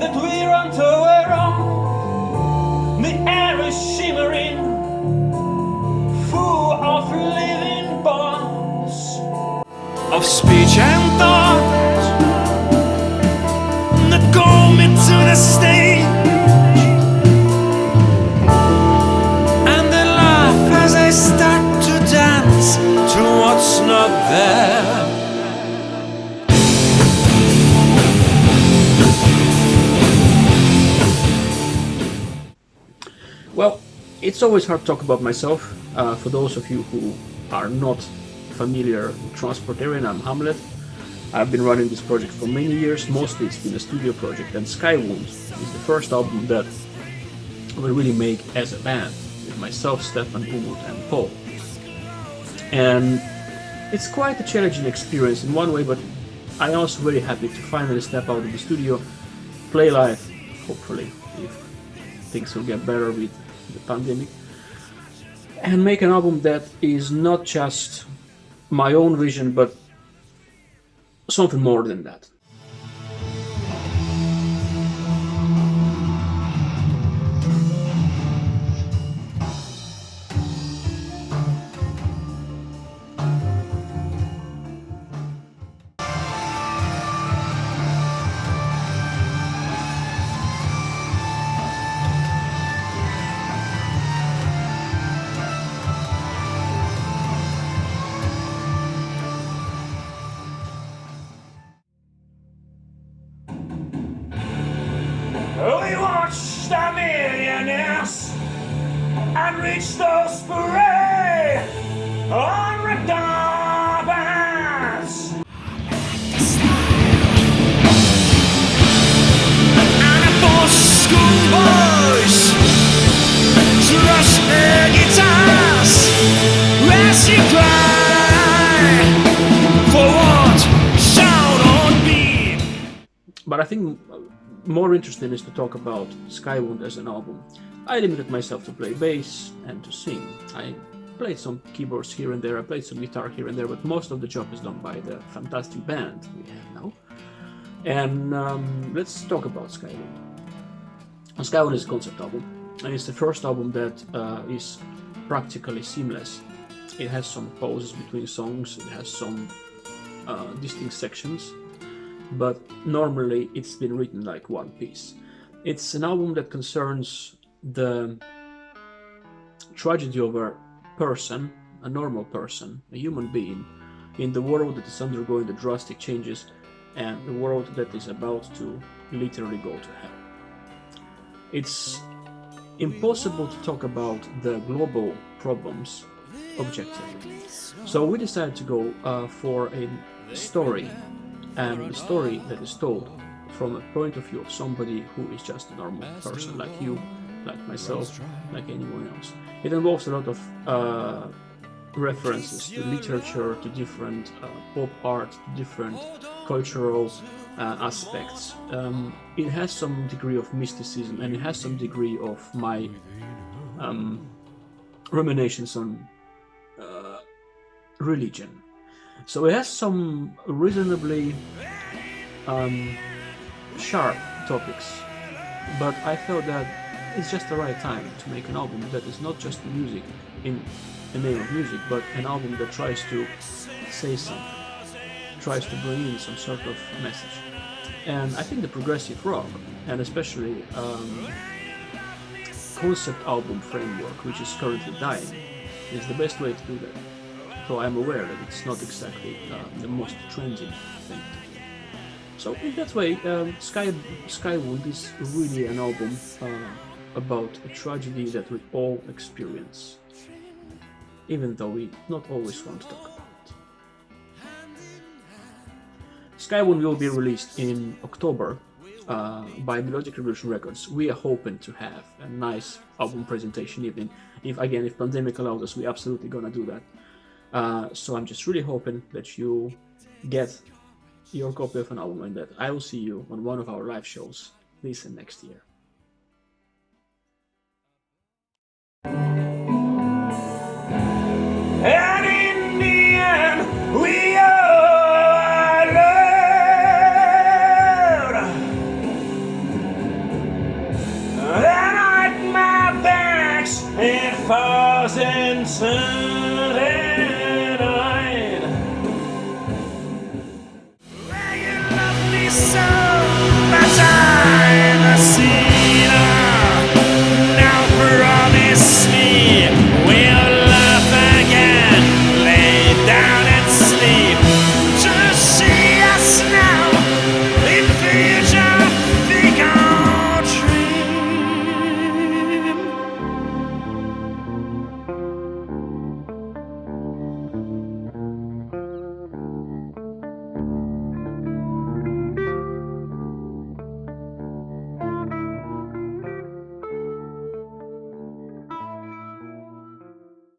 that we run to around. The air is shimmering, full of living bonds of speech and thought that call me to the stage, and they laugh as I start to dance to what's not there. Well, it's always hard to talk about myself. For those of you who are not familiar with Transport Aerian, I'm Hamlet. I've been running this project for many years. Mostly it's been a studio project, and Skywound is the first album that we really make as a band, with myself, Stefan, Umut and Paul. And it's quite a challenging experience in one way, but I'm also very happy to finally step out of the studio, play live, hopefully, if things will get better with the pandemic, and make an album that is not just my own vision, but something more than that. We watch the millionaires and reach those parade on red carpets, and a bunch of schoolboys rush their guitars as you cry for what shall not be. But I think more interesting is to talk about Skywound as an album. I limited myself to play bass and to sing. I played some keyboards here and there, I played some guitar here and there, but most of the job is done by the fantastic band we have now. And let's talk about Skywound. Skywound is a concept album, and it's the first album that is practically seamless. It has some pauses between songs, it has some distinct sections, but normally it's been written like one piece. It's an album that concerns the tragedy of a person, a normal person, a human being, in the world that is undergoing the drastic changes and the world that is about to literally go to hell. It's impossible to talk about the global problems objectively. So we decided to go for a story, and the story that is told from a point of view of somebody who is just a normal person like you, like myself, like anyone else. It involves a lot of references to literature, to different pop art, to different cultural aspects. It has some degree of mysticism, and it has some degree of my ruminations on religion. So it has some reasonably sharp topics, but I felt that it's just the right time to make an album that is not just music in the name of music, but an album that tries to say something, tries to bring in some sort of message. And I think the progressive rock, and especially concept album framework, which is currently dying, is the best way to do that. So I'm aware that it's not exactly the most trendy thing to do. So in that way, Skywound is really an album about a tragedy that we all experience, even though we not always want to talk about it. Skywound will be released in October by Melodic Revolution Records. We are hoping to have a nice album presentation evening. If pandemic allows us, we're absolutely gonna do that. So I'm just really hoping that you get your copy of an album, and that I will see you on one of our live shows this and next year. And in the end, we are loved. turn